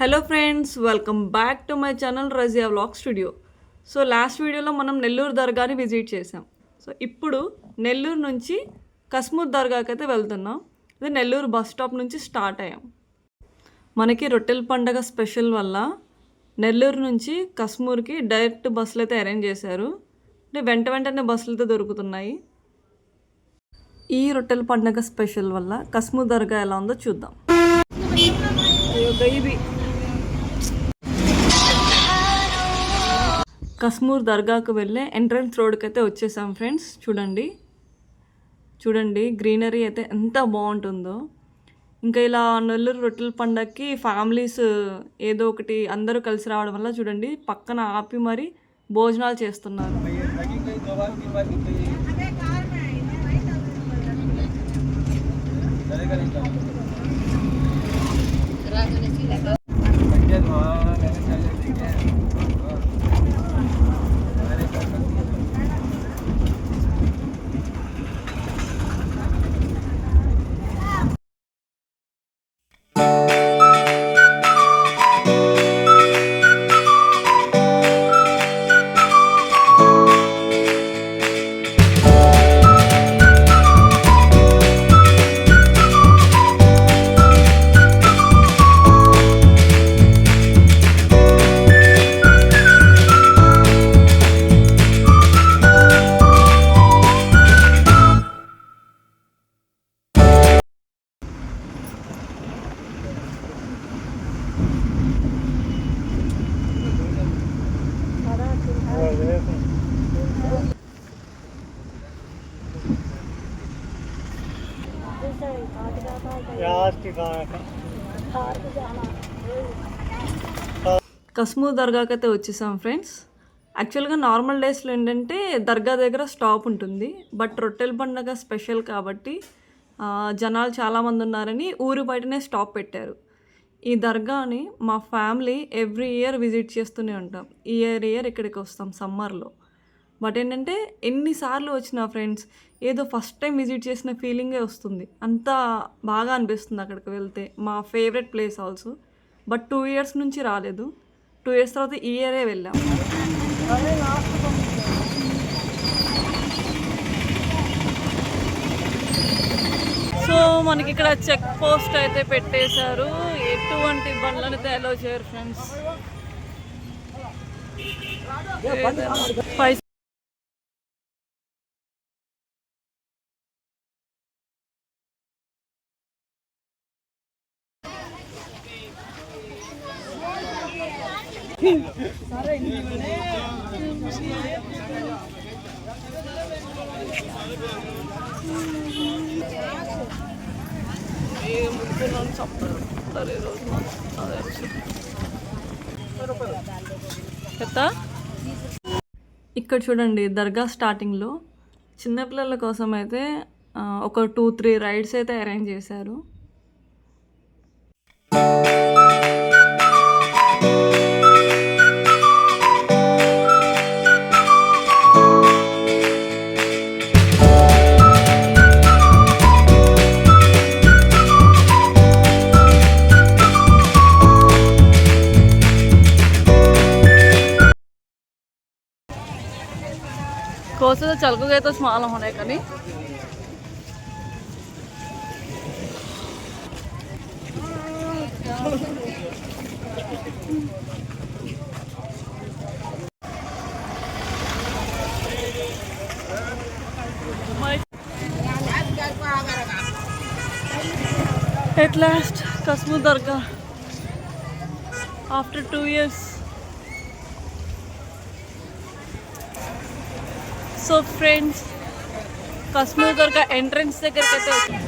Hello friends, welcome back to my channel Razia vlog studio. So last వీడియోలో మనం Nellore దర్గాని visit చేసాం. So ఇప్పుడు నెల్లూరు నుంచి కస్మూర్ దర్గాకి అయితే వెళ్తున్నాం. ఇది నెల్లూరు బస్ స్టాప్ నుంచి స్టార్ట్ అయ్యాం. మనకి రొట్టెల పండగ స్పెషల్ వల్ల నెల్లూరు నుంచి కస్మూర్కి డైరెక్ట్ బస్సులు అయితే అరేంజ్ చేశారు. అంటే వెంటనే బస్సులు అయితే దొరుకుతున్నాయి. ఈ రొట్టెల పండగ స్పెషల్ వల్ల కస్మూర్ దర్గా ఎలా ఉందో చూద్దాం. కస్మూర్ దర్గాకు వెళ్ళే ఎంట్రన్స్ రోడ్కి అయితే వచ్చేసాం ఫ్రెండ్స్. చూడండి గ్రీనరీ అయితే ఎంత బాగుంటుందో. ఇంకా ఇలా నెల్లూరు రొట్టెల పండగకి ఫ్యామిలీస్ ఏదో ఒకటి అందరూ కలిసి రావడం వల్ల చూడండి పక్కన ఆపి మరి భోజనాలు చేస్తున్నారు. కస్మూర్ దర్గాకి అయితే వచ్చేసాం ఫ్రెండ్స్. యాక్చువల్గా నార్మల్ డేస్లో ఏంటంటే దర్గా దగ్గర స్టాప్ ఉంటుంది. బట్ రొట్టెల పండగ స్పెషల్ కాబట్టి జనాలు చాలామంది ఉన్నారని ఊరి బయటనే స్టాప్ పెట్టారు. ఈ దర్గాని మా ఫ్యామిలీ ఎవ్రీ ఇయర్ విజిట్ చేస్తూనే ఉంటాం. ఇయర్ ఇక్కడికి వస్తాం సమ్మర్లో. బట్ ఏంటంటే ఎన్నిసార్లు వచ్చిన ఫ్రెండ్స్ ఏదో ఫస్ట్ టైం విజిట్ చేసిన ఫీలింగే వస్తుంది. అంత బాగా అనిపిస్తుంది అక్కడికి వెళ్తే. మా favourite place also. But 2 years నుంచి రాలేదు. 2 ఇయర్స్ తర్వాత ఈ ఇయరే వెళ్ళాం. సో మనకి ఇక్కడ చెక్ పోస్ట్ అయితే పెట్టేశారు. ఎటువంటి బండ్లను అలౌ చేయరు ఫ్రెండ్స్. ఇక్కడ చూడండి దర్గా స్టార్టింగ్లో చిన్నపిల్లల కోసం అయితే ఒక 2-3 రైడ్స్ అయితే అరేంజ్ చేశారు. कोसे तो चल गए तो स्मॉल होने का नहीं. At last, Kashmir Dargah after 2 years. So friends Kasumur Dargah entrance దగ్గరికి అయితే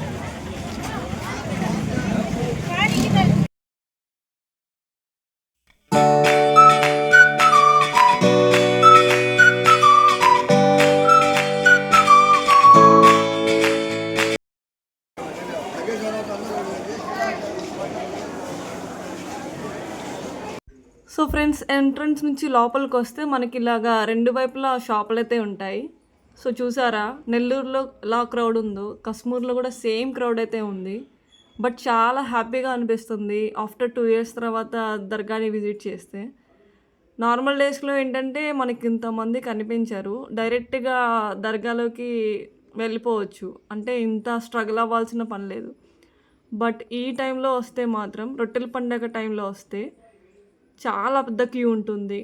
సో ఫ్రెండ్స్ ఎంట్రన్స్ నుంచి లోపలికి వస్తే మనకి ఇలాగా 2 వైపులా షాపులు అయితే ఉంటాయి. సో చూసారా నెల్లూరులో ఎలా క్రౌడ్ ఉందో కస్మూర్లో కూడా సేమ్ క్రౌడ్ అయితే ఉంది. బట్ చాలా హ్యాపీగా అనిపిస్తుంది ఆఫ్టర్ 2 ఇయర్స్ తర్వాత దర్గాని విజిట్ చేస్తే. నార్మల్ డేస్‌లో ఏంటంటే మనకి ఇంతమంది కనిపించరు. డైరెక్ట్‌గా దర్గాలోకి వెళ్ళిపోవచ్చు. అంటే ఇంత స్ట్రగుల్ అవ్వాల్సిన పని లేదు. బట్ ఈ టైంలో వస్తే మాత్రం రొట్టెల పండగ టైంలో వస్తే చాలా పెద్ద క్యూ ఉంటుంది.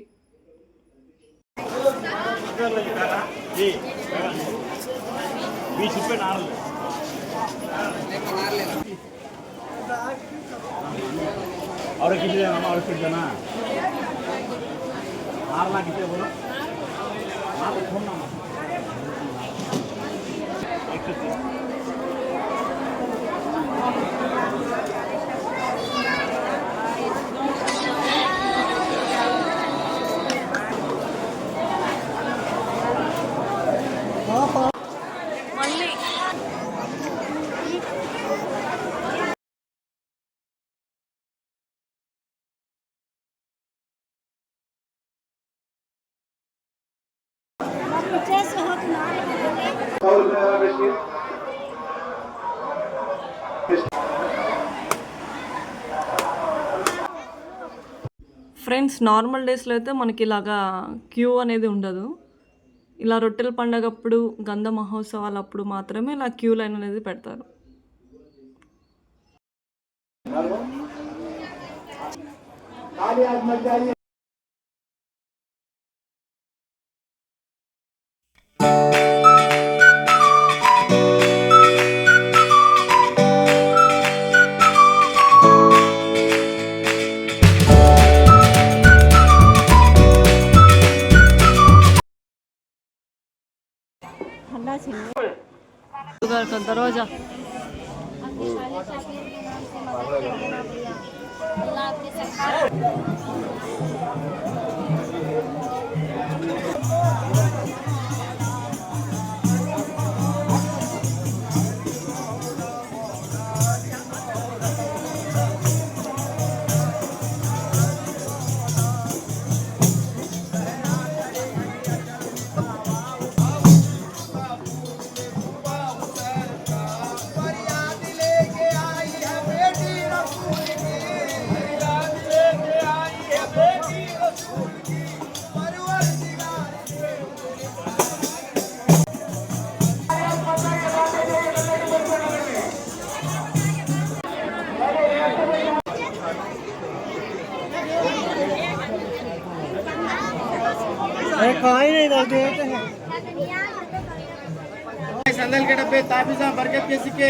और किसी और कुछ जाना आरला कितने बोलो आप फोन ना మళ్ళీ ఫ్రెండ్స్ నార్మల్ డేస్‌లో అయితే మనకి ఇలాగా క్యూ అనేది ఉండదు. ఇలా రొట్టెల పండగప్పుడు, గంధ మహోత్సవాలప్పుడు మాత్రమే ఇలా క్యూ లైన్ అనేది పెడతారు. घर का दरवाजा संदल के डब्बे ताबीज़ा बरकत के सिक्के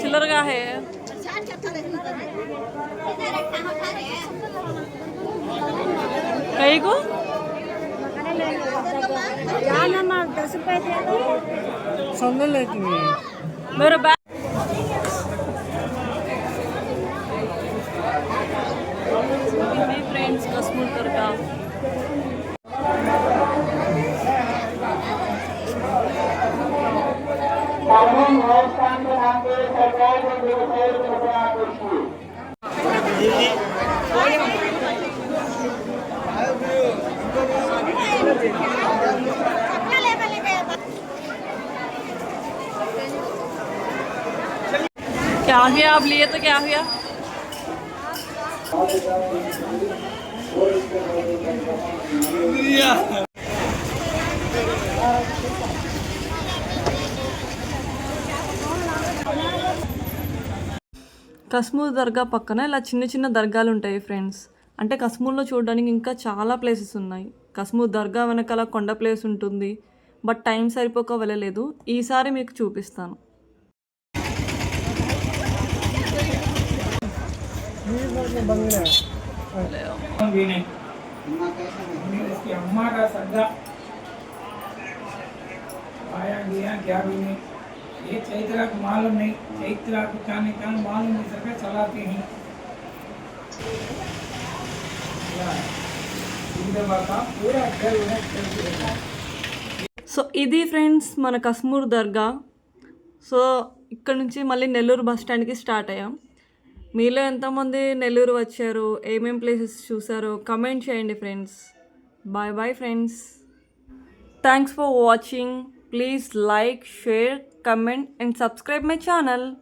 चिल्लर का है कहीं को संदल लेती है मेरा बैग फ्रेंड्स कश्मीर दरगाह क्या हुआ आप लिए तो क्या हुआ కస్మూర్ దర్గా పక్కన ఇలా చిన్న చిన్న దర్గాలు ఉంటాయి ఫ్రెండ్స్. అంటే కస్మూర్లో చూడడానికి ఇంకా చాలా ప్లేసెస్ ఉన్నాయి. కస్మూర్ దర్గా వెనకాల కొండ ప్లేస్ ఉంటుంది. బట్ టైం సరిపోక వెళ్ళలేదు. ఈసారి మీకు చూపిస్తాను. इसकी अम्मा का सगा आया गया क्या भी नहीं ये चैत्रा को मालूम नहीं चैत्रा को जाने का मालूम नहीं सका चलाते हैं पूरा घर సో ఇది ఫ్రెండ్స్ మన కస్మూర్ దర్గా. సో ఇక్కడ నుంచి మళ్ళీ నెల్లూరు బస్ స్టాండ్కి స్టార్ట్ అయ్యాం. మీలో ఎంతమంది నెల్లూరు వచ్చారు, ఏమేం ప్లేసెస్ చూసారో కమెంట్ చేయండి friends. Bye bye friends. Thanks for watching. Please like, share, comment and subscribe my channel.